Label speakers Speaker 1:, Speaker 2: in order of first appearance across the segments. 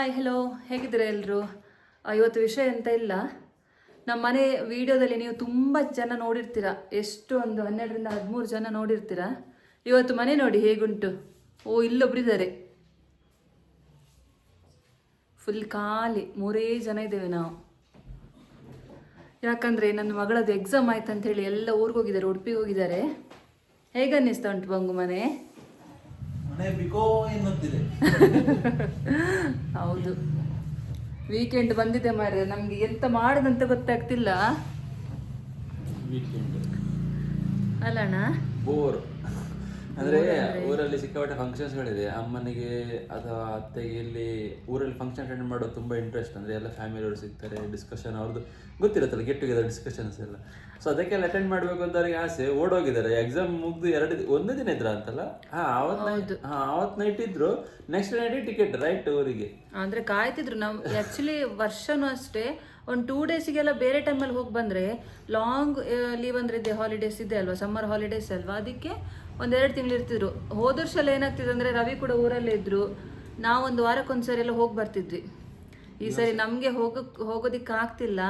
Speaker 1: Hi hello, ಹೇಗಿದ್ದೀರಾ ಎಲ್ಲರೂ? ಇವತ್ತು ವಿಷಯ ಅಂತ ಇಲ್ಲ. ನಮ್ಮ ಮನೆ ವಿಡಿಯೋದಲ್ಲಿ ನೀವು ತುಂಬ ಜನ ನೋಡಿರ್ತೀರ, ಎಷ್ಟು ಒಂದು 12ರಿಂದ 13 ಜನ ನೋಡಿರ್ತೀರ. ಇವತ್ತು ಮನೆ ನೋಡಿ ಹೇಗುಂಟು. ಇಲ್ಲೊಬ್ರಿದ್ದಾರೆ, ಫುಲ್ ಖಾಲಿ, 3 ಜನ ಇದ್ದೇವೆ ನಾವು. ಯಾಕಂದರೆ ನನ್ನ ಮಗಳದ್ದು ಎಕ್ಸಾಮ್ ಆಯ್ತು ಅಂತೇಳಿ ಎಲ್ಲ ಊರಿಗೆ ಹೋಗಿದ್ದಾರೆ, ಉಡುಪಿಗೆ ಹೋಗಿದ್ದಾರೆ. ಹೇಗೆ ಅನ್ನಿಸ್ತಾ ಉಂಟು ಬಂಗು ಮನೆ? ಹೌದು, ವೀಕೆಂಡ್ ಬಂದಿದೆ ಮಾರ್ರೆ, ನಮ್ಗೆ ಎಂತ ಮಾಡೋದಂತ ಗೊತ್ತಾಗ್ತಿಲ್ಲ ಅಲ್ಲಣ್ಣ.
Speaker 2: ಬೋರ್ ಅಂದ್ರೆ ಊರಲ್ಲಿ ಸಿಕ್ಕಾಪಟ್ಟೆ ಫಂಕ್ಷನ್ಸ್ಗಳಿದೆ. ಅಮ್ಮನಿಗೆ ಅಥವಾ ಅತ್ತೆಗೆ ಇಲ್ಲಿ ಊರಲ್ಲಿ ಫಂಕ್ಷನ್ ಅಟೆಂಡ್ ಮಾಡೋದು ತುಂಬಾ ಇಂಟ್ರೆಸ್ಟ್. ಅಂದ್ರೆ ಎಲ್ಲ ಫ್ಯಾಮಿಲಿಯವರು ಸಿಗ್ತಾರೆ, ಡಿಸ್ಕಷನ್ ಅವ್ರದ್ದು ಗೊತ್ತಿರುತ್ತಲ್ಲ, ಗೆಟ್ ಟುಗೆದರ್ ಡಿಸ್ಕಷನ್ಸ್ ಎಲ್ಲ. ಸೊ ಅದಕ್ಕೆಲ್ಲ ಅಟೆಂಡ್ ಮಾಡ್ಬೇಕು ಅಂತ ಅವ್ರಿಗೆ ಆಸೆ. ಓಡೋಗಿದ್ದಾರೆ. ಎಕ್ಸಾಮ್ ಮುಗ್ದು ಒಂದೇ ದಿನ ಇದ್ರ ಅಂತಲ್ಲ. ಅವತ್ ನೈಟ್ ಇದ್ರು, ನೆಕ್ಸ್ಟ್ ನೈಟ್ ಟಿಕೆಟ್ ರೈಟ್ ಊರಿಗೆ. ಅಂದ್ರೆ
Speaker 1: ಕಾಯ್ತಿದ್ರು. ನಾವು ಆಕ್ಚುಲಿ ವರ್ಷನೂ ಅಷ್ಟೇ ಒಂದು 2 ಡೇಸಿಗೆಲ್ಲ ಬೇರೆ ಟೈಮಲ್ಲಿ ಹೋಗಿ ಬಂದ್ರೆ, ಲಾಂಗ್ ಲೀವ್ ಅಂದ್ರೆ ಇದೆ, ಹಾಲಿಡೇಸ್ ಇದೆ ಅಲ್ವಾ, ಸಮ್ಮರ್ ಹಾಲಿಡೇಸ್ ಅಲ್ವಾ, ಅದಕ್ಕೆ 1-2 ತಿಂಗಳು ಇರ್ತಿದ್ರು. ಹೋದ ವರ್ಷ ಎಲ್ಲ ಏನಾಗ್ತಿದ್ರು ಅಂದ್ರೆ, ರವಿ ಕೂಡ ಊರಲ್ಲೇ ಇದ್ರು, ನಾವು 1 ವಾರಕ್ಕೊಂದ್ಸರಿ ಎಲ್ಲ ಹೋಗಿ ಬರ್ತಿದ್ವಿ. ಈ ಸರಿ ನಮಗೆ ಹೋಗೋದಿಕ್ಕೆ ಆಗ್ತಿಲ್ಲ.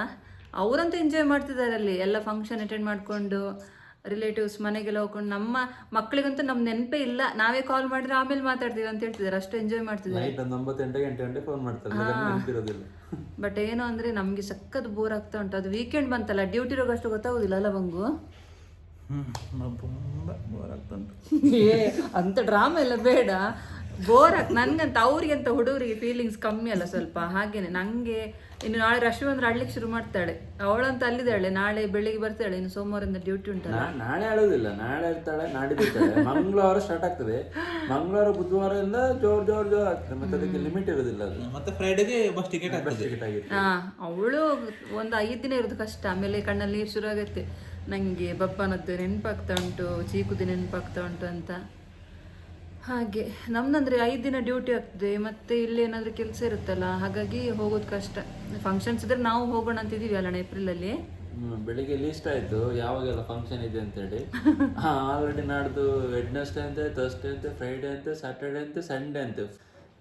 Speaker 1: ಅವರಂತೂ ಎಂಜಾಯ್ ಮಾಡ್ತಿದ್ದಾರೆ ಅಲ್ಲಿ, ಎಲ್ಲ ಫಂಕ್ಷನ್ ಅಟೆಂಡ್ ಮಾಡ್ಕೊಂಡು, ರಿಲೇಟಿವ್ಸ್ ಮನೆಗೆಲ್ಲ ಹೋಗ್ಕೊಂಡು. ನಮ್ಮ ಮಕ್ಕಳಿಗಂತೂ ನಮ್ಮ ನೆನಪೇ ಇಲ್ಲ, ನಾವೇ ಕಾಲ್ ಮಾಡಿದ್ರೆ ಆಮೇಲೆ ಮಾತಾಡ್ತೀವಿ ಅಂತ ಹೇಳ್ತಿದ್ದಾರೆ, ಅಷ್ಟು ಎಂಜಾಯ್ ಮಾಡ್ತಿದ್ದಾರೆ. ಬಟ್ ಏನು ಅಂದ್ರೆ ನಮ್ಗೆ ಸಖತ್ ಬೋರ್ ಆಗ್ತಾ ಉಂಟು. ಅದು ವೀಕೆಂಡ್ ಬಂತಲ್ಲ, ಡ್ಯೂಟಿ ಇರೋಗಷ್ಟು ಗೊತ್ತಾಗೋದಿಲ್ಲ ಅಲ್ಲ ಬಂಗು? ಅಂತ ಡ್ರಾಮಾ ಎಲ್ಲ ಬೇಡ, ಬೋರ್ ನನ್ಗಂತ. ಅವ್ರಿಗಂತ ಹುಡುಗರಿಗೆ ಫೀಲಿಂಗ್ಸ್ ಕಮ್ಮಿ ಅಲ್ಲ ಸ್ವಲ್ಪ, ಹಾಗೇನೆ. ನಂಗೆ ಇನ್ನು ನಾಳೆ ರಶ್ಮಿ ಅಂದ್ರೆ ಆಡ್ಲಿಕ್ಕೆ ಶುರು ಮಾಡ್ತಾಳೆ. ಅವಳಂತ ಅಲ್ಲಿದ್ದಾಳೆ, ನಾಳೆ ಬೆಳಿಗ್ಗೆ ಬರ್ತಾಳೆ, ಇನ್ನು ಸೋಮವಾರದಿಂದ ಡ್ಯೂಟಿ ಉಂಟಲ್ಲ.
Speaker 2: ನಾಳೆ ಆಡೋದಿಲ್ಲ, ನಾಳೆ ಇರ್ತಾಳೆ, ನಾಡಿದ್ದಾಳೆ. ಮಂಗಳವಾರ ಸ್ಟಾರ್ಟ್ ಆಗ್ತದೆ, ಮಂಗಳವಾರ ಬುಧವಾರದಿಂದ ಜೋರ್ ಆಗ್ತದೆ. ಮತ್ತೆ ಅದಕ್ಕೆ ಲಿಮಿಟ್ ಇರೋದಿಲ್ಲ ಅದು. ಮತ್ತೆ ಫ್ರೈಡೆಗೆ ಬಸ್ ಟಿಕೆಟ್ ಆಗಿದೆ.
Speaker 1: ಅವಳು ಒಂದು 5 ದಿನ ಇರೋದು ಕಷ್ಟ, ಆಮೇಲೆ ಕಣ್ಣಲ್ಲಿ ನೀರು ಶುರು ಆಗತ್ತೆ. ನಂಗೆ ಬಪ್ಪನದ್ದು ನೆನಪಾಗ್ತಾ ಉಂಟು, ಚೀಕುದು ನೆನಪಾಗ್ತಾ ಉಂಟು ಅಂತ. ಹಾಗೆ ನಮ್ದಂದ್ರೆ 5 ದಿನ ಡ್ಯೂಟಿ ಆಗ್ತದೆ, ಮತ್ತೆ ಇಲ್ಲಿ ಏನಾದರೂ ಕೆಲಸ ಇರುತ್ತಲ್ಲ, ಹಾಗಾಗಿ ಹೋಗೋದು ಕಷ್ಟ. ಫಂಕ್ಷನ್ಸ್ ಇದ್ರೆ ನಾವು ಹೋಗೋಣ ಅಂತಿದೀವಿ ಅಲ್ಲಣ್ಣ ಏಪ್ರಿಲಲ್ಲಿ.
Speaker 2: ಬೆಳಿಗ್ಗೆ ಲೀಸ್ಟ್ ಆಯ್ತು ಯಾವಾಗೆಲ್ಲ ಫಂಕ್ಷನ್ ಇದೆ ಅಂತೇಳಿ. ಆಲ್ರೆಡಿ ನಾಡ್ದು ವೆಡ್ನೆಸ್ಡೇ ಅಂತೆ, ಥರ್ಸ್ಡೇ ಅಂತೆ, ಫ್ರೈಡೇ ಅಂತೆ, ಸ್ಯಾಟರ್ಡೇ ಅಂತೆ, ಸಂಡೇ ಅಂತೆ.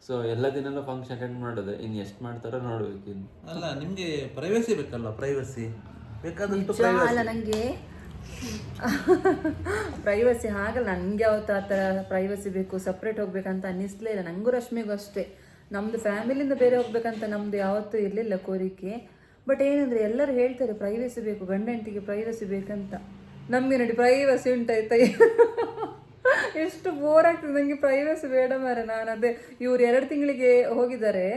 Speaker 2: ಸೊ ಎಲ್ಲ ದಿನನೂ ಫಂಕ್ಷನ್ ಅಟೆಂಡ್ ಮಾಡೋದು. ಇನ್ನು ಎಷ್ಟು ಮಾಡ್ತಾರೋ ನೋಡ್ಬೇಕು. ಇನ್ನು
Speaker 3: ಅಲ್ಲ, ನಿಮಗೆ ಪ್ರೈವಸಿ ಬೇಕಲ್ಲ, ಪ್ರೈವಸಿ ಬೇಕಾದಂತೂ
Speaker 1: ಅಲ್ಲ. ನನಗೆ ಪ್ರೈವಸಿ ಹಾಗಲ್ಲ, ನನಗೆ ಯಾವತ್ತು ಆ ಥರ ಪ್ರೈವಸಿ ಬೇಕು, ಸಪ್ರೇಟ್ ಹೋಗ್ಬೇಕಂತ ಅನ್ನಿಸ್ಲೇ ಇಲ್ಲ. ನನಗೂ ರಶ್ಮಿಗೂ ಅಷ್ಟೇ. ನಮ್ಮದು ಫ್ಯಾಮಿಲಿಯಿಂದ ಬೇರೆ ಹೋಗ್ಬೇಕಂತ ನಮ್ಮದು ಯಾವತ್ತೂ ಇರಲಿಲ್ಲ ಕೋರಿಕೆ. ಬಟ್ ಏನಂದರೆ ಎಲ್ಲರೂ ಹೇಳ್ತಾರೆ ಪ್ರೈವಸಿ ಬೇಕು, ಗಂಡ ಹೆಂಡತಿಗೆ ಪ್ರೈವಸಿ ಬೇಕಂತ. ನಮಗೆ ನೋಡಿ ಪ್ರೈವಸಿ ಉಂಟಾಯ್ತಾ? ಎಷ್ಟು ಬೋರ್ ಆಗ್ತದೆ ನನಗೆ. ಪ್ರೈವಸಿ ಬೇಡ ಮಾರೆ. ನಾನು ಅದೇ ಇವ್ರು 2 ತಿಂಗಳಿಗೆ ಹೋಗಿದ್ದಾರೆ,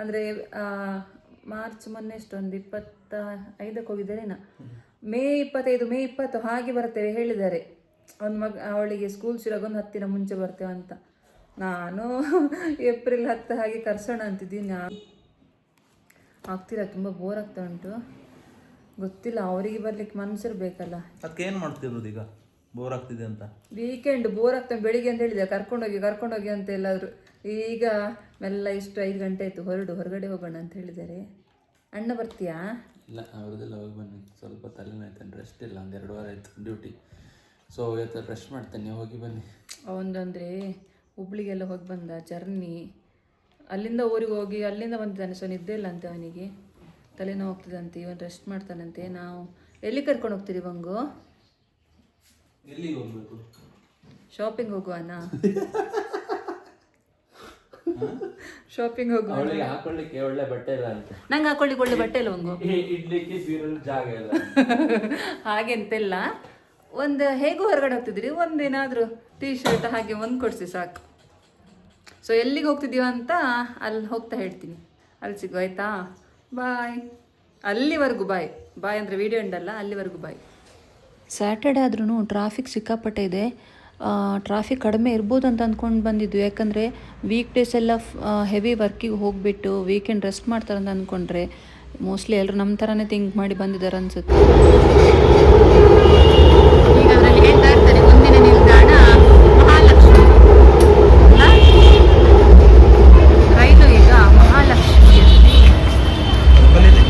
Speaker 1: ಅಂದರೆ ಮಾರ್ಚ್ ಮೊನ್ನೆ ಎಷ್ಟು ಒಂದು 25ಕ್ಕೆ ಹೋಗಿದ್ದಾರೇನ, ಮೇ 20 ಹಾಗೆ ಬರ್ತೇವೆ ಹೇಳಿದ್ದಾರೆ. ಅವಳಿಗೆ ಸ್ಕೂಲ್ ಶುರುಗೊಂದು 10 ದಿನ ಮುಂಚೆ ಬರ್ತೇವೆ ಅಂತ. ನಾನು ಏಪ್ರಿಲ್ 10 ಹಾಗೆ ಕರ್ಸೋಣ ಅಂತಿದ್ದೀನಿ. ಆಗ್ತಿಲ್ಲ, ತುಂಬ ಬೋರ್ ಆಗ್ತಾ ಉಂಟು. ಗೊತ್ತಿಲ್ಲ, ಅವರಿಗೆ ಬರ್ಲಿಕ್ಕೆ ಮನಸ್ಸಿರ್ಬೇಕಲ್ಲ.
Speaker 3: ಅದಕ್ಕೆ ಏನು ಮಾಡ್ತಿರೋದು ಈಗ? ಬೋರ್ ಆಗ್ತಿದೆ ಅಂತ
Speaker 1: ವೀಕೆಂಡ್ ಬೋರ್ ಆಗ್ತಾನೆ. ಬೆಳಿಗ್ಗೆ ಅಂತ ಹೇಳಿದೆ ಕರ್ಕೊಂಡೋಗಿ ಅಂತ ಎಲ್ಲಾದರೂ. ಈಗ ಮೆಲ್ಲ ಇಷ್ಟು 5 ಗಂಟೆ ಆಯಿತು, ಹೊರಗಡೆ ಹೋಗೋಣ ಅಂತ ಹೇಳಿದ್ದಾರೆ. ಅಣ್ಣ ಬರ್ತೀಯಾ?
Speaker 2: ಇಲ್ಲ, ಅವ್ರದ್ದೆಲ್ಲ ಹೋಗಿ ಬನ್ನಿ. ಸ್ವಲ್ಪ ತಲೆನೋಯ್ತಾನೆ, ರೆಸ್ಟ್ ಇಲ್ಲ. 1-2 ವಾರ ಆಯಿತು ಡ್ಯೂಟಿ. ಸೊ ಇವತ್ತು ರೆಸ್ಟ್ ಮಾಡ್ತೇನೆ, ಹೋಗಿ ಬನ್ನಿ. ಅವನಂದರೆ
Speaker 1: ಹುಬ್ಳಿಗೆಲ್ಲ ಹೋಗಿ ಬಂದ ಜರ್ನಿ, ಅಲ್ಲಿಂದ ಊರಿಗೆ ಹೋಗಿ ಅಲ್ಲಿಂದ ಬಂದಿದ್ದಾನೆ. ಸೊ ನಿದ್ದೆ ಇಲ್ಲ ಅಂತೆ ಅವನಿಗೆ, ತಲೆನೋವು ಹೋಗ್ತಿದಂತೆ. ಇವನು ರೆಸ್ಟ್ ಮಾಡ್ತಾನಂತೆ. ನಾವು ಎಲ್ಲಿ ಕರ್ಕೊಂಡು ಹೋಗ್ತೀರಿ ಬಂಗು?
Speaker 3: ಎಲ್ಲಿಗೆ ಹೋಗ್ಬೇಕು?
Speaker 1: ಶಾಪಿಂಗ್ ಹೋಗುವಾನಾ? ಶಾಪಿಂಗ್ ಹೋಗುವ.
Speaker 2: ಹಾಕೊಳ್ಳಿಕ್ಕೆ ಒಳ್ಳೆ ಬಟ್ಟೆ ಇಲ್ಲ ಅಂತ.
Speaker 1: ನಂಗೆ ಹಾಕೊಳ್ಳಿಕ್ಕೆ ಒಳ್ಳೆ ಬಟ್ಟೆ ಇಲ್ಲ ಬಂಗು,
Speaker 2: ಇಡ್ಲಿಕ್ಕೆ ಬೀರಲು ಜಾಗ ಇಲ್ಲ.
Speaker 1: ಹಾಗೆಂತೆಲ್ಲ. ಒಂದು ಹೇಗೂ ಹೊರಗಡೆ ಹೋಗ್ತಿದ್ರಿ, ಒಂದೇನಾದರೂ ಟೀ ಶರ್ಟ್ ಹಾಗೆ ಒಂದು ಕೊಡಿಸಿ ಸಾಕು. ಸೊ ಎಲ್ಲಿಗೆ ಹೋಗ್ತಿದ್ದೀವ ಅಂತ ಅಲ್ಲಿ ಹೋಗ್ತಾ ಹೇಳ್ತೀನಿ, ಅಲ್ಲಿ ಸಿಗು ಆಯಿತಾ? ಬಾಯ್. ಅಲ್ಲಿವರೆಗೂ ಬಾಯ್. ಬಾಯ್ ಅಂದರೆ ವಿಡಿಯೋ ಎಂಡಲ್ಲ, ಅಲ್ಲಿವರೆಗೂ ಬಾಯ್. ಸ್ಯಾಟರ್ಡೆ ಆದ್ರೂ ಟ್ರಾಫಿಕ್ ಸಿಕ್ಕಾಪಟ್ಟೆ ಇದೆ. ಟ್ರಾಫಿಕ್ ಕಡಿಮೆ ಇರ್ಬೋದು ಅಂತ ಅಂದ್ಕೊಂಡು ಬಂದಿದ್ದು. ಯಾಕಂದರೆ ವೀಕ್ ಡೇಸ್ ಎಲ್ಲ ಹೆವಿ ವರ್ಕಿಗೆ ಹೋಗಿಬಿಟ್ಟು ವೀಕೆಂಡ್ ರೆಸ್ಟ್ ಮಾಡ್ತಾರೆ ಅಂತ ಅಂದ್ಕೊಂಡ್ರೆ, ಮೋಸ್ಟ್ಲಿ ಎಲ್ಲರೂ ನಮ್ಮ ಥರನೇ ಥಿಂಕ್ ಮಾಡಿ ಬಂದಿದ್ದಾರೆ ಅನಿಸುತ್ತೆ. ಈಗ ಅದರಲ್ಲಿ ಹೇಳ್ತಾ ಇರ್ತಾರೆ, ಮುಂದಿನ ನಿಲ್ದಾಣ ಮಹಾಲಕ್ಷ್ಮಿ. ರೈಲು ಈಗ ಮಹಾಲಕ್ಷ್ಮಿಯಲ್ಲಿ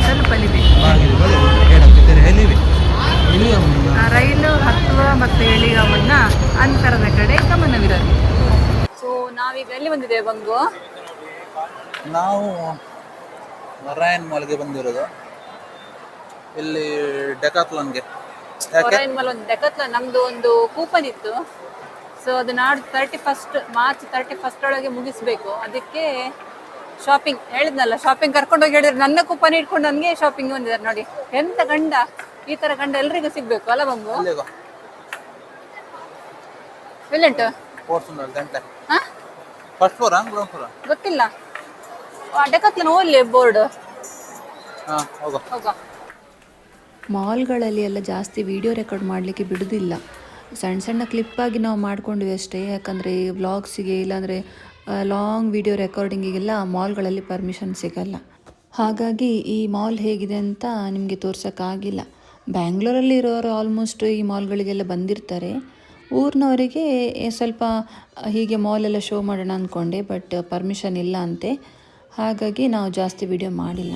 Speaker 1: ತಲುಪಲಿದೆ. ರೈಲು ಹತ್ತುವ ಮತ್ತು ಇಳಿಯುವ ಮುನ್ನ ಅಂತರದ ಕಡೆ ಗಮನವಿರಲಿ. ಸೊ ನಾವೀಗ ಎಲ್ಲಿ ಬಂದಿದ್ದೇವೆ ಬಂಗು?
Speaker 3: ನಾವು ಒರಾಯನ್ ಮಾಲ್ಗೆ ಬಂದಿರೋದು. ಇಲ್ಲಿ ಡೆಕಾಥ್ಲಾನ್ಗೆ. ಯಾಕೆ?
Speaker 1: ಒರೈನ್ ಮಾಲ್ ಒಂದು ಡೆಕಾಥ್ಲಾನ್ ನಮ್ದು ಒಂದು ಕೂಪನ್ ಇತ್ತು. ಸೊ ಅದು ನಾಡ್ದು ಮಾರ್ಚ್ 31 ಒಳಗೆ ಮುಗಿಸ್ಬೇಕು. ಅದಕ್ಕೆ ಶಾಪಿಂಗ್ ಹೇಳಿದ್ನಲ್ಲ, ಶಾಪಿಂಗ್ ಕರ್ಕೊಂಡೋಗಿ ಹೇಳಿದ್ರೆ ನನ್ನ ಕೂಪನ್ ಇಟ್ಕೊಂಡು ನನಗೆ ಶಾಪಿಂಗ್ ಬಂದಿದ್ದಾರೆ ನೋಡಿ. ಎಂತ ಗಂಡ, ಈ ತರ ಗಂಡ ಎಲ್ರಿಗೂ ಸಿಗ್ಬೇಕು ಅಲ್ಲ ಬಂಗು?
Speaker 3: ಅಲ್ಲಿಗೋ
Speaker 1: ಎಲ್ಲುಂಟು
Speaker 3: ಗಂಟೆ. ಫಸ್ಟ್ ಫ್ಲೋರಾ ಗ್ರೌಂಡ್ ಫ್ಲೋರಾ
Speaker 1: ಗೊತ್ತಿಲ್ಲ. ಡೆಕಾಥ್ಲಾನ್ ಓದ್ಲಿ ಬೋರ್ಡ್. ಹೋಗ.
Speaker 4: ಮಾಲ್ಗಳಲ್ಲಿ ಎಲ್ಲ ಜಾಸ್ತಿ ವಿಡಿಯೋ ರೆಕಾರ್ಡ್ ಮಾಡಲಿಕ್ಕೆ ಬಿಡೋದಿಲ್ಲ. ಸಣ್ಣ ಸಣ್ಣ ಕ್ಲಿಪ್ಪಾಗಿ ನಾವು ಮಾಡ್ಕೊಂಡ್ವಿ ಅಷ್ಟೇ. ಯಾಕಂದರೆ ವ್ಲಾಗ್ಸಿಗೆ ಇಲ್ಲಾಂದರೆ ಲಾಂಗ್ ವಿಡಿಯೋ ರೆಕಾರ್ಡಿಂಗಿಗೆಲ್ಲ ಮಾಲ್ಗಳಲ್ಲಿ ಪರ್ಮಿಷನ್ ಸಿಗಲ್ಲ. ಹಾಗಾಗಿ ಈ ಮಾಲ್ ಹೇಗಿದೆ ಅಂತ ನಿಮಗೆ ತೋರ್ಸೋಕ್ಕಾಗಿಲ್ಲ. ಬ್ಯಾಂಗ್ಳೂರಲ್ಲಿ ಇರೋರು ಆಲ್ಮೋಸ್ಟ್ ಈ ಮಾಲ್ಗಳಿಗೆಲ್ಲ ಬಂದಿರ್ತಾರೆ. ಊರಿನವರಿಗೆ ಸ್ವಲ್ಪ ಹೀಗೆ ಮಾಲೆಲ್ಲ ಶೋ ಮಾಡೋಣ ಅಂದ್ಕೊಂಡೆ, ಬಟ್ ಪರ್ಮಿಷನ್ ಇಲ್ಲ ಅಂತೆ. ಹಾಗಾಗಿ ನಾವು ಜಾಸ್ತಿ ವಿಡಿಯೋ ಮಾಡಿಲ್ಲ.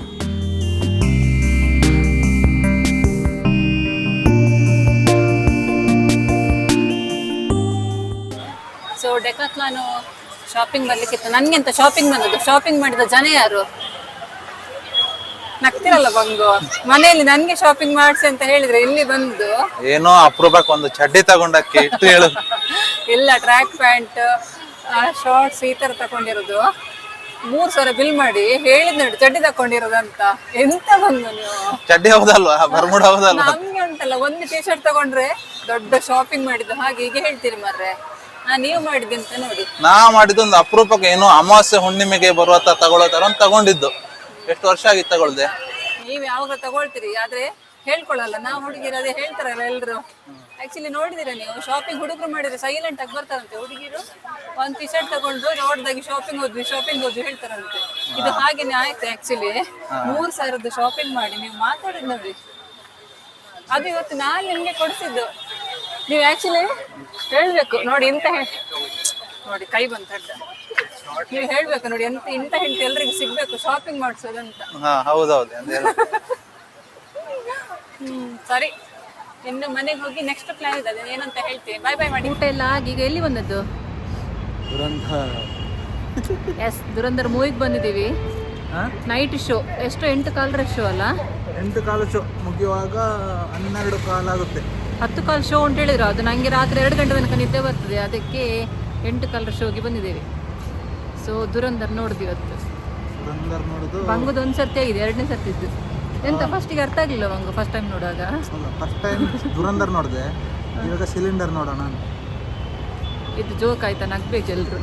Speaker 1: ಸೊ ಡೆಕಾಥ್ಲಾನು ಶಾಪಿಂಗ್ ಬರ್ಲಿಕ್ಕಿತ್ತು. ನನಗೆಂತ ಶಾಪಿಂಗ್ ಬಂದದ್ದು. ಶಾಪಿಂಗ್ ಮಾಡಿದ ಜನ ಯಾರು? ನಗ್ತಿರಲ್ಲ ಬಂಗು. ಮನೆಯಲ್ಲಿ ನನ್ಗೆ ಶಾಪಿಂಗ್ ಮಾಡಿಸಿ ಅಂತ ಹೇಳಿದ್ರೆ ಇಲ್ಲಿ ಬಂದು
Speaker 3: ಏನೋ ಅಪರೂಪಕ್ಕೆ ಒಂದು ಚಡ್ಡಿ ತಗೊಂಡಕ್ಕೆ ಇಟ್ಟು ಹೇಳು.
Speaker 1: ಇಲ್ಲ, ಟ್ರ್ಯಾಕ್ ಪ್ಯಾಂಟ್, ಶಾರ್ಟ್ಸ್ ಈ ತರ ತಕೊಂಡಿರೋದು. 3,000 ಬಿಲ್ ಮಾಡಿ ಹೇಳಿದ್ ನೋಡಿ ಚಡ್ಡಿ ತಕೊಂಡಿರೋದಂತ. ಎಂತ ಬಂದು ನೀವು?
Speaker 3: ಚಡ್ಡಿ ಹೌದಲ್ವಾ? ಬರ್ಮುಡ ಹೌದಲ್ವಾ?
Speaker 1: ನಮ್ಗೆ ಉಂಟಲ್ಲ, ಒಂದು ಟಿ ಶರ್ಟ್ ತಗೊಂಡ್ರೆ ದೊಡ್ಡ ಶಾಪಿಂಗ್ ಮಾಡಿದ್ದು ಹಾಗೆ ಹೀಗೆ ಹೇಳ್ತೀರಿ ಮಾರ್ರೆ. ನೀವು ಮಾಡಿದ್ದೆ ಅಂತ ನೋಡಿ.
Speaker 3: ನಾ ಮಾಡಿದ್ದೊಂದು ಅಪರೂಪಕ್ಕೆ ಏನೋ ಅಮಾವಾಸ್ಯೆ ಹುಣ್ಣಿಮೆಗೆ ಬರುವ ತಗೊಳ್ಳೋ ತರ ಒಂದು ತಗೊಂಡಿದ್ದು. ಎಷ್ಟು ವರ್ಷ ಆಗಿತ್ತು ತಗೊಳ್ದೆ?
Speaker 1: ನೀವ್ ಯಾವಾಗ ತಗೊಳ್ತೀರಿ, ಆದ್ರೆ ಹೇಳ್ಕೊಳಲ್ಲ. ನಾವು ಹುಡುಗಿರು ಅದೇ ಹೇಳ್ತಾರಲ್ಲ ಎಲ್ರು. ಆಕ್ಚುಲಿ ನೋಡಿದಿರ ನೀವು, ಶಾಪಿಂಗ್ ಹುಡುಗರು ಮಾಡಿದ್ರೆ ಸೈಲೆಂಟ್ ಆಗಿ ಬರ್ತಾರಂತೆ. ಹುಡುಗಿರು ಒಂದು ಟಿ ಶರ್ಟ್ ತಗೊಂಡ್ರು ರೋಡ್ದಾಗಿ ಶಾಪಿಂಗ್ ಹೋದ್ವಿ ಹೇಳ್ತಾರಂತೆ. ಇದು ಹಾಗೇನೆ ಆಯ್ತು. ಆಕ್ಚುಲಿ 3,000 ಶಾಪಿಂಗ್ ಮಾಡಿ ನೀವು ಮಾತಾಡಿದ್ ನೋಡಿ. ಅದು ಇವತ್ತು ನಾನು ನಿಮ್ಗೆ ಕೊಡಿಸಿದ್ದು. ನೀವು ಆಕ್ಚುಲಿ ಹೇಳ್ಬೇಕು ನೋಡಿ. ನೋಡಿ ಕೈ ಬಂತ ನೀವು ಹೇಳ್ಬೇಕು ನೋಡಿ, ಇಂಥ ಹೆಂಡತಿ ಎಲ್ರಿಗೂ ಸಿಗ್ಬೇಕು ಶಾಪಿಂಗ್ ಮಾಡಿಸೋದಂತ.
Speaker 3: ಹೌದೌದು.
Speaker 1: ಸರಿ, ಇನ್ನು ಮನೆಗೆ ಹೋಗಿ ನೆಕ್ಸ್ಟ್ ಪ್ಲಾನ್ ಇದೆ, ಏನಂತ ಹೇಳ್ತೀನಿ. ಬಾಯ್ ಬಾಯ್ ಮಾಡಿ. ಊಟ ಎಲ್ಲ ಆಗಿ ಈಗ ಎಲ್ಲಿ ಬಂದದ್ದು? ಎಸ್, ದುರಂಧರ್ ಮೂವಿಗೆ ಬಂದಿದ್ದೀವಿ. Night show. ಎಷ್ಟು 8:15 ಶೋ ಅಲ್ಲ?
Speaker 3: 8:15 ಶೋ ಮುಗಿಯುವಾಗ 12:15 ಆಗುತ್ತೆ.
Speaker 1: 10:15 ಶೋ ಅಂತ ಹೇಳಿದ್ರು. ಅದು ನನಗೆ ರಾತ್ರಿ 2 ಗಂಟೆ ತನಕ ನಿದ್ದೆ ಬರ್ತದೆ, ಅದಕ್ಕೆ 8:15 ಶೋಗೆ ಬಂದಿದ್ದೇವೆ. ಸೊ ದುರಂಧರ್ ನೋಡಿದ್ವಿ ಇವತ್ತು. ಬಂಗುದು ಒಂದು ಸರ್ತಿ ಆಗಿದೆ, 2ನೇ ಸರ್ತಿ ಇದ್ದು. ಎಂತ ಫಸ್ಟಿಗೆ ಅರ್ಥ ಆಗಲಿಲ್ಲ ಬಂಗು ಫಸ್ಟ್ ಟೈಮ್ ನೋಡುವಾಗ?
Speaker 3: ಫಸ್ಟ್ ಟೈಮ್ ದುರಂಧರ್ ನೋಡಿದೆ, ಇವಾಗ ಸಿಲಿಂಡರ್ ನೋಡೋಣ.
Speaker 1: ಇದು ಜೋಕ್ ಆಯ್ತಾ? ನಗ್ಬೇಕು ಎಲ್ರು,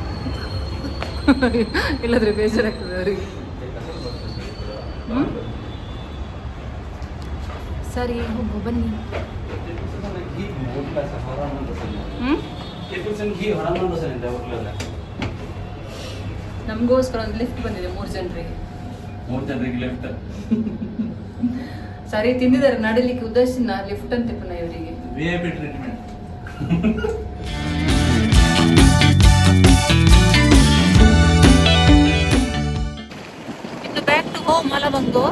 Speaker 1: ಇಲ್ಲದ್ರೆ ಬೇಜಾರಾಗ್ತದೆ ಅವರಿಗೆ. ಸರಿ ಹೋಗು ಬನ್ನಿ. ನಮಗೋಸ್ಕರ ಒಂದು ಲಿಫ್ಟ್ ಬಂದಿದೆ 3 ಜನರಿಗೆ
Speaker 2: ಲಿಫ್ಟ್.
Speaker 1: ಸರಿ ತಿಂದಿದ್ದಾರೆ, ನಡಿಲಿಕ್ಕೆ ಉದ್ದೇಶನ ಲಿಫ್ಟ್ ಅಂತ ಪುನಃ ಇವರಿಗೆ
Speaker 2: VIP ಟ್ರೀಟ್ಮೆಂಟ್.
Speaker 1: ಇನ್ನು ಬ್ಯಾಕ್ ಟು ಹೋಮ್ ಅಲ್ಲ ಬಂದು.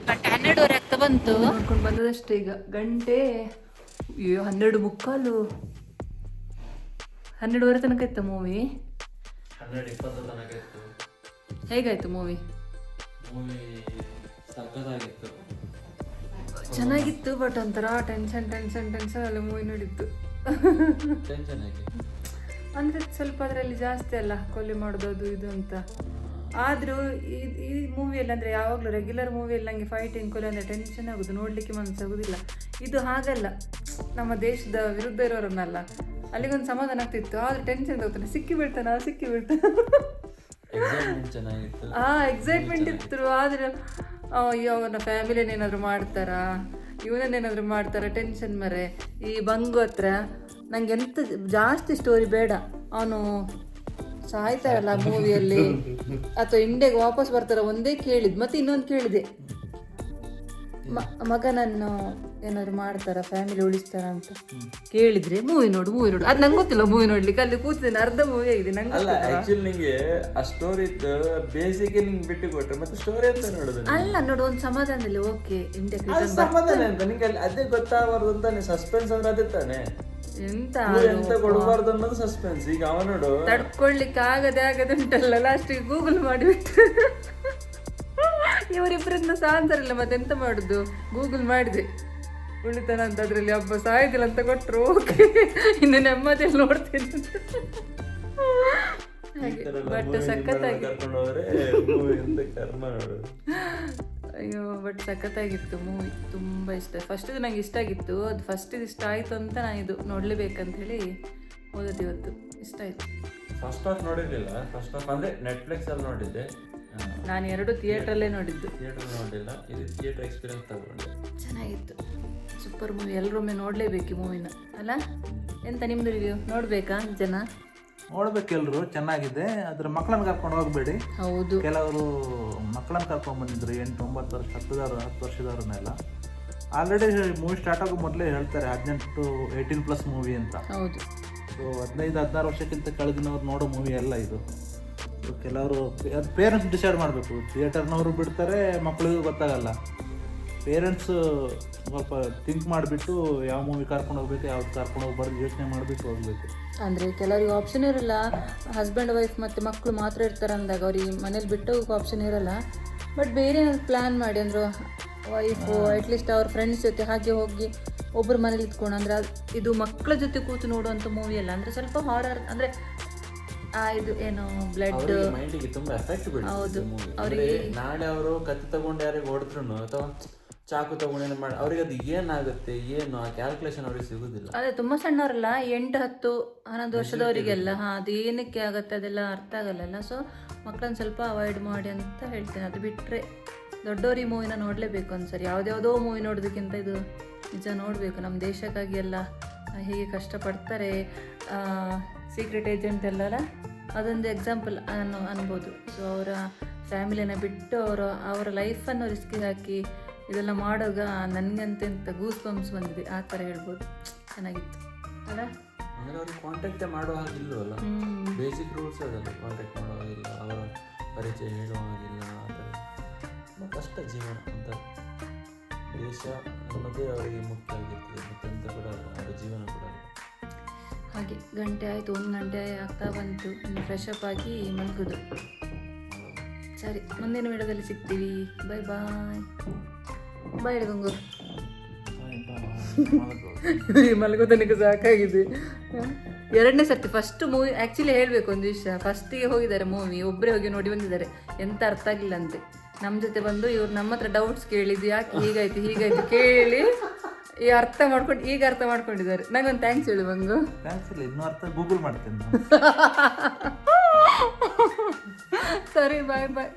Speaker 1: ಬಟ್ 12:30 ಆಗ್ತಾ ಬಂತು. ನೋಡ್ಕೊಂಡು ಬಂದದಷ್ಟೇ. ಈಗ ಗಂಟೆ 12:45, 12:30 ತನಕ ಇತ್ತ ಮೂವಿ.
Speaker 2: 12:20 ತನಕ ಇತ್ತು.
Speaker 1: ಹೇಗಾಯ್ತು ಮೂವಿ?
Speaker 2: ಸಖತ್ತಾಗಿತ್ತು,
Speaker 1: ಚೆನ್ನಾಗಿತ್ತು. ಬಟ್ ಒಂಥರ ಟೆನ್ಷನ್ ಅಲ್ಲಿ ಮೂವಿ ನೋಡಿದ್ದು.
Speaker 2: ಟೆನ್ಷನ್ ಆಗಿ
Speaker 1: ಅಂದರೆ ಸ್ವಲ್ಪ ಅದರಲ್ಲಿ ಜಾಸ್ತಿ ಅಲ್ಲ ಕೊಲೆ ಮಾಡೋದು ಅದು ಇದು ಅಂತ. ಆದರೂ ಈ ಮೂವಿಯಲ್ಲಿ ಅಂದರೆ ಯಾವಾಗಲೂ ರೆಗ್ಯುಲರ್ ಮೂವಿಯಲ್ಲಿ ನನಗೆ ಫೈಟಿಂಗ್ ಕೊಲೆ ಅಂದರೆ ಟೆನ್ಷನ್ ಆಗೋದು, ನೋಡಲಿಕ್ಕೆ ಮನಸ್ಸಾಗೋದಿಲ್ಲ. ಇದು ಹಾಗಲ್ಲ, ನಮ್ಮ ದೇಶದ ವಿರುದ್ಧ ಇರೋರನ್ನಲ್ಲ. ಅಲ್ಲಿಗೊಂದು ಸಮಾಧಾನ ಆಗ್ತಿತ್ತು, ಆದರೆ ಟೆನ್ಷನ್ ಹೋಗ್ತಾನೆ, ಸಿಕ್ಕಿ ಬೀಳ್ತಾನೆ. ಎಕ್ಸೈಟ್ಮೆಂಟ್ ಇತ್ತು. ಆದರೆ ಅವನ ಫ್ಯಾಮಿಲಿನೇನಾದರೂ ಮಾಡ್ತಾರಾ, ಇವನನ್ನೇನಾದರೂ ಮಾಡ್ತಾರಾ, ಟೆನ್ಷನ್ ಮರೆ. ಈ ಬಂಗು ಹತ್ರ ನಂಗೆ ಎಂತ ಜಾಸ್ತಿ ಸ್ಟೋರಿ ಬೇಡ. ಅವನು ಸಾಯ್ತಾರಲ್ಲ ಮೂವಿಯಲ್ಲಿ ಅಥವಾ ಇಂಡಿಯಾಗೆ ವಾಪಸ್ ಬರ್ತಾರ ಒಂದೇ ಕೇಳಿದ್. ಮತ್ತೆ ಇನ್ನೊಂದು ಕೇಳಿದೆ, ಮಗನನ್ನು ಏನಾದ್ರು ಮಾಡ್ತಾರ, ಫ್ಯಾಮಿಲಿ ಉಳಿಸ್ತಾರ ಅಂತ ಕೇಳಿದ್ರೆ ಮೂವಿ ನೋಡು. ಅದು ನಂಗೆ ಗೊತ್ತಿಲ್ಲ ಮೂವಿ ನೋಡ್ಲಿಕ್ಕೆ. ಅಲ್ಲಿ ಕೂತಿದ್ದೇನೆ, ಅರ್ಧ ಮೂವಿ ಆಗಿದೆ ನಂಗೆ.
Speaker 2: ನಿಂಗೆ ಆ ಸ್ಟೋರಿ ಬೇಸಿಗೆ ನಿಂಗೆ ಬಿಟ್ಟು ಕೊಟ್ರೆ ಮತ್ತೆ ಸ್ಟೋರಿ ಅಂತ ನೋಡುದು
Speaker 1: ಅಲ್ಲ. ನೋಡು, ಒಂದು ಸಮಾಧಾನದಲ್ಲಿ ಓಕೆ ಇಂಡಿಯಾಕ್ಕೆ
Speaker 2: ಸಮಾಧಾನ ಅಂತ ನಿಂಗೆ ಅದೇ ಗೊತ್ತಾಗಬಾರ್ದು ಅಂತಾನೆ. ಸಸ್ಪೆನ್ಸ್ ಅಂದ್ರೆ ಅದೇ ತಾನೆ.
Speaker 1: ಎಂತ
Speaker 2: ಕೊಡಬಾರ್ದು ಅನ್ನೋದು ಸಸ್ಪೆನ್ಸ್. ಈಗ ಅವ ನೋಡು
Speaker 1: ತಡ್ಕೊಳ್ಲಿಕ್ಕೆ ಆಗದೆ ಉಂಟಲ್ಲ, ಲಾಸ್ಟಿಗೆ ಗೂಗಲ್ ಮಾಡಿಬಿಟ್ಟು ಇವರಿಬ್ಬರಿಂದ ಸಹ ಆನ್ಸರ್ ಇಲ್ಲ, ಮತ್ತೆ ಎಂತ ಮಾಡುದು? ಗೂಗಲ್ ಮಾಡಿದೆ ಉಳಿತಾನ ಅಂತ, ಅದರಲ್ಲಿ ಹಬ್ಬ ಸಾಯೋದಿಲ್ಲ ಅಂತ ಕೊಟ್ಟರು. ಓಕೆ, ಇನ್ನು ನೆಮ್ಮದಿಯಲ್ಲಿ ನೋಡ್ತೀನಿ ಹಾಗೆ. ಬಟ್ ಸಖತ್ತಾಗಿ, ಅಯ್ಯೋ ಬಟ್ ಸಖತ್ತಾಗಿತ್ತು ಮೂವಿ, ತುಂಬ ಇಷ್ಟ. ಫಸ್ಟಿದು ನಂಗೆ ಇಷ್ಟ ಆಗಿತ್ತು, ಅದು ಫಸ್ಟಿದು ಇಷ್ಟ ಆಯಿತು ಅಂತ ನಾನು ಇದು ನೋಡಲೇಬೇಕಂತ ಹೇಳಿ ಓದೋದು ಇವತ್ತು. ಇಷ್ಟ ಆಯಿತು.
Speaker 2: ಫಸ್ಟ್ ಹಾಫ್ ನೋಡಿರಲಿಲ್ಲ, ಫಸ್ಟ್ ಹಾಫ್ ಅಂದರೆ ನೆಟ್ಫ್ಲಿಕ್ಸಲ್ಲಿ ನೋಡಿದ್ದೆ
Speaker 1: ನಾನು 2 ಥಿಯೇಟ್ರಲ್ಲೇ ನೋಡಿದ್ದು.
Speaker 2: ಥಿಯೇಟರ್ ನೋಡಿಲ್ಲ, ಇದು ಥಿಯೇಟರ್ ಎಕ್ಸ್ಪೀರಿಯನ್ಸ್ ತಗೊಂಡೆ.
Speaker 1: ಚೆನ್ನಾಗಿತ್ತು, ಸೂಪರ್ ಮೂವಿ. ಎಲ್ಲರೊಮ್ಮೆ ನೋಡಲೇಬೇಕು ಈ ಮೂವಿನ ಅಲ್ಲ? ಎಂತ ನಿಮ್ಮದು ರಿವ್ಯೂ? ನೋಡಬೇಕಾ ಜನ?
Speaker 3: ನೋಡ್ಬೇಕೆಲ್ರು, ಚೆನ್ನಾಗಿದೆ. ಅದ್ರ ಮಕ್ಕಳನ್ನ ಕರ್ಕೊಂಡು ಹೋಗ್ಬೇಡಿ.
Speaker 1: ಹೌದು,
Speaker 3: ಕೆಲವರು ಮಕ್ಕಳನ್ನ ಕರ್ಕೊಂಡು ಬಂದಿದ್ರು 8, 9 ವರ್ಷ 10 ವರ್ಷದವ್ರನ್ನೆಲ್ಲ. ಆಲ್ರೆಡಿ ಮೂವಿ ಸ್ಟಾರ್ಟ್ ಆಗೋ ಮೊದಲೇ ಹೇಳ್ತಾರೆ 18+ ಮೂವಿ ಅಂತ.
Speaker 1: ಹೌದು.
Speaker 3: ಸೊ 15-16 ವರ್ಷಕ್ಕಿಂತ ಕೆಳಗಿನವ್ರು ನೋಡೋ ಮೂವಿ ಅಲ್ಲ ಇದು. ಸೊ ಕೆಲವರು ಅದು ಪೇರೆಂಟ್ಸ್ ಡಿಸೈಡ್ ಮಾಡಬೇಕು. ಥಿಯೇಟರ್ನವರು ಬಿಡ್ತಾರೆ, ಮಕ್ಕಳಿಗೂ ಗೊತ್ತಾಗಲ್ಲ. ಪೇರೆಂಟ್ಸು ಸ್ವಲ್ಪ ಥಿಂಕ್ ಮಾಡಿಬಿಟ್ಟು ಯಾವ ಮೂವಿ ಕರ್ಕೊಂಡು ಹೋಗ್ಬೇಕು, ಯಾವ್ದು ಕರ್ಕೊಂಡು ಹೋಗ್ಬಾರ್ದು ಯೋಚನೆ ಮಾಡಿಬಿಟ್ಟು ಹೋಗ್ಬೇಕು.
Speaker 1: ಅಂದರೆ ಕೆಲವರಿಗೆ ಆಪ್ಷನ್ ಇರಲ್ಲ, ಹಸ್ಬೆಂಡ್ ವೈಫ್ ಮತ್ತು ಮಕ್ಕಳು ಮಾತ್ರ ಇರ್ತಾರೆ ಅಂದಾಗ ಅವ್ರಿಗೆ ಮನೇಲಿ ಬಿಟ್ಟು ಹೋಗೋಕೆ ಆಪ್ಷನ್ ಇರಲ್ಲ. ಬಟ್ ಬೇರೆ ಪ್ಲ್ಯಾನ್ ಮಾಡಿ, ಅಂದ್ರೆ ವೈಫು ಅಟ್ಲೀಸ್ಟ್ ಅವ್ರ ಫ್ರೆಂಡ್ಸ್ ಜೊತೆ ಹಾಗೆ ಹೋಗಿ ಒಬ್ಬರು ಮನೇಲಿ ಇತ್ಕೊಂಡು, ಅಂದರೆ ಇದು ಮಕ್ಕಳ ಜೊತೆ ಕೂತು ನೋಡುವಂಥ ಮೂವಿ ಅಲ್ಲ. ಅಂದರೆ ಸ್ವಲ್ಪ ಹಾರರ್, ಅಂದರೆ ಇದು ಏನು ಬ್ಲಡ್
Speaker 2: ಮೈಂಡಿಗೆ ತುಂಬಾ ಎಫೆಕ್ಟ್ ಬೀಳುತ್ತೆ.
Speaker 1: ಹೌದು,
Speaker 2: ಅವರಿಗೆ ನಾಳೆ ಅವರು ಕತ್ತಿ ತಗೊಂಡು ಯಾರಿಗೆ ಹೊಡೆದ್ರು ಅಥವಾ ಚಾಕು ತಗೊಂಡು ಮಾಡಿ ಅವ್ರಿಗೆ ಅದು ಏನಾಗುತ್ತೆ ಏನು ಆ ಕ್ಯಾಲ್ಕುಲೇಷನ್ ಅವ್ರಿಗೆ ಸಿಗುದಿಲ್ಲ.
Speaker 1: ಅದೇ ತುಂಬ ಸಣ್ಣವರಲ್ಲ, 8, 10, 11 ವರ್ಷದವರಿಗೆಲ್ಲ ಅದು ಏನಕ್ಕೆ ಆಗುತ್ತೆ ಅದೆಲ್ಲ ಅರ್ಥ ಆಗಲ್ಲ. ಸೊ ಮಕ್ಕಳನ್ನ ಸ್ವಲ್ಪ ಅವಾಯ್ಡ್ ಮಾಡಿ ಅಂತ ಹೇಳ್ತೇನೆ. ಅದು ಬಿಟ್ಟರೆ ದೊಡ್ಡವ್ರು ಈ ಮೂವಿನ ನೋಡಲೇಬೇಕು ಒಂದ್ಸರಿ. ಯಾವುದ್ಯಾವುದೋ ಮೂವಿ ನೋಡೋದಕ್ಕಿಂತ ಇದು ನಿಜ ನೋಡಬೇಕು. ನಮ್ಮ ದೇಶಕ್ಕಾಗಿ ಎಲ್ಲ ಹೇಗೆ ಕಷ್ಟಪಡ್ತಾರೆ, ಸೀಕ್ರೆಟ್ ಏಜೆಂಟ್ ಎಲ್ಲಲ್ಲ, ಅದೊಂದು ಎಕ್ಸಾಂಪಲ್ ಅನ್ಬೋದು. ಸೊ ಅವರ ಫ್ಯಾಮಿಲಿನ ಬಿಟ್ಟು ಅವರ ಲೈಫನ್ನು ರಿಸ್ಕಿಗೆ ಹಾಕಿ ಇದೆಲ್ಲ ಮಾಡುವಾಗ ನನಗಂತೆಂತ ಗೂಸ್ ಬಂಪ್ಸ್ ಬಂದಿದೆ, ಆ ಥರ ಹೇಳ್ಬೋದು. ಚೆನ್ನಾಗಿತ್ತು ಅಲ್ಲ?
Speaker 2: ಅಂದರೆ ಅವ್ರಿಗೆ ಕಾಂಟ್ಯಾಕ್ಟೇ ಮಾಡೋ ಹಾಗಿಲ್ವಲ್ಲ, ಬೇಸಿಕ್ ರೂಲ್ಸ್ ಅದಲ್ಲ. ಕಾಂಟ್ಯಾಕ್ಟ್ ಮಾಡೋ ಹಾಗಿಲ್ಲ, ಅವರ ಪರಿಚಯ ಹೇಳೋ ಹಾಗಿಲ್ಲ. ಆ ಥರ ತುಂಬ ಕಷ್ಟ ಜೀವನ ಅಂತ. ದೇಶ ಅನ್ನೋದೇ ಅವರಿಗೆ ಮುಖ್ಯ ಆಗಿರ್ತದೆ, ಮತ್ತೆಂತ ಕೂಡ ಅವರ ಜೀವನ ಕೂಡ.
Speaker 1: ಹಾಗೆ ಗಂಟೆ ಆಯಿತು, 1 ಗಂಟೆ ಆಗ್ತಾ ಬಂತು. ಇನ್ನು ಫ್ರೆಶ್ ಅಪ್ ಆಗಿ ಮಲಗೋದು. ಸರಿ, ಮುಂದಿನ ವಿಡಿಯೋದಲ್ಲಿ ಸಿಗ್ತೀವಿ. ಬಾಯ್ ಬಾಯ್. ಬಾಯ್ ಗಂಗು. ಮಲಗೋ ತನಕ ಸಾಕಾಗಿದೆ. 2ನೇ ಸರ್ತಿ. ಫಸ್ಟ್ ಮೂವಿ ಆ್ಯಕ್ಚುಲಿ ಹೇಳಬೇಕು ಒಂದು ವಿಷಯ, ಫಸ್ಟಿಗೆ ಹೋಗಿದ್ದಾರೆ ಮೂವಿ, ಒಬ್ಬರೇ ಹೋಗಿ ನೋಡಿ ಬಂದಿದ್ದಾರೆ. ಎಂತ ಅರ್ಥ ಆಗಿಲ್ಲ ಅಂತೆ. ನಮ್ಮ ಜೊತೆ ಬಂದು ಇವ್ರು ನಮ್ಮ ಹತ್ರ ಡೌಟ್ಸ್ ಕೇಳಿದ್ದು, ಯಾಕೆ ಹೀಗಾಯ್ತು ಕೇಳಿ ಈ ಅರ್ಥ ಮಾಡ್ಕೊಂಡು ಈಗ ಅರ್ಥ ಮಾಡ್ಕೊಂಡಿದ್ದಾರೆ. ನಂಗೊಂದು ಥ್ಯಾಂಕ್ಸ್ ಹೇಳಿ ಬಂಗು.
Speaker 3: ಥ್ಯಾಂಕ್ಸ್ ಇಲ್ಲ, ಇನ್ನೂ ಅರ್ಥ ಗೂಗಲ್ ಮಾಡ್ತೇನೆ.
Speaker 1: ಸರಿ, ಬಾಯ್ ಬಾಯ್.